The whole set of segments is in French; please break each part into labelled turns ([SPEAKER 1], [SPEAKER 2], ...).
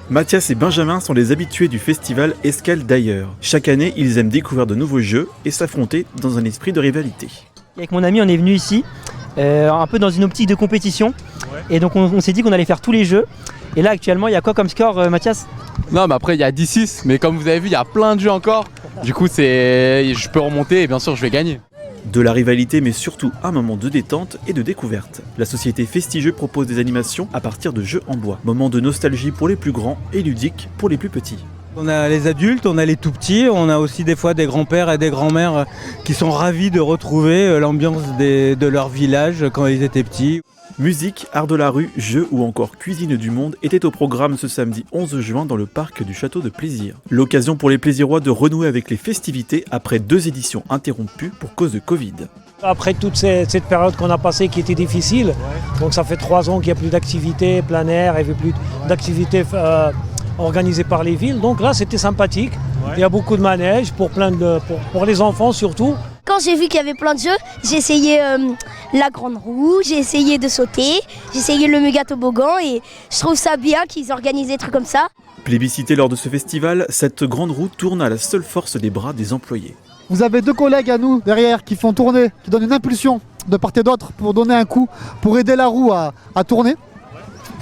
[SPEAKER 1] Mathias et Benjamin sont les habitués du festival Escale d'ailleurs. Chaque année, ils aiment découvrir de nouveaux jeux et s'affronter dans un esprit de rivalité.
[SPEAKER 2] Avec mon ami, on est venu ici, un peu dans une optique de compétition. Et donc on s'est dit qu'on allait faire tous les jeux. Et là actuellement, il y a quoi comme score, Mathias?
[SPEAKER 3] Non, mais après il y a 10-6, mais comme vous avez vu, il y a plein de jeux encore. Du coup, je peux remonter et bien sûr, je vais gagner.
[SPEAKER 1] De la rivalité, mais surtout un moment de détente et de découverte. La société Festigeux propose des animations à partir de jeux en bois. Moment de nostalgie pour les plus grands et ludique pour les plus petits.
[SPEAKER 4] On a les adultes, on a les tout petits, on a aussi des fois des grands-pères et des grands-mères qui sont ravis de retrouver l'ambiance de leur village quand ils étaient petits.
[SPEAKER 1] Musique, art de la rue, jeux ou encore cuisine du monde étaient au programme ce samedi 11 juin dans le parc du Château de Plaisir. L'occasion pour les Plaisirois de renouer avec les festivités après 2 éditions interrompues pour cause de Covid.
[SPEAKER 5] Après toute cette période qu'on a passée qui était difficile, donc ça fait 3 ans qu'il n'y a plus d'activités plein air, il n'y avait plus d'activités organisées par les villes, donc là c'était sympathique. Il y a beaucoup de manèges pour les enfants surtout.
[SPEAKER 6] Quand j'ai vu qu'il y avait plein de jeux, j'ai essayé la grande roue, j'ai essayé de sauter, j'ai essayé le méga toboggan et je trouve ça bien qu'ils organisent des trucs comme ça.
[SPEAKER 1] Plébiscité lors de ce festival, cette grande roue tourne à la seule force des bras des employés.
[SPEAKER 7] Vous avez 2 collègues à nous derrière qui font tourner, qui donnent une impulsion de part et d'autre pour donner un coup, pour aider la roue à tourner.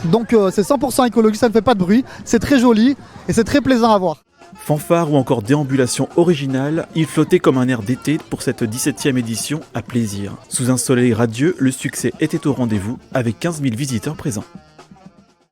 [SPEAKER 7] Donc c'est 100% écologique, ça ne fait pas de bruit, c'est très joli et c'est très plaisant à voir.
[SPEAKER 1] Fanfare ou encore déambulation originale, il flottait comme un air d'été pour cette 17e édition à Plaisir. Sous un soleil radieux, le succès était au rendez-vous avec 15 000 visiteurs présents.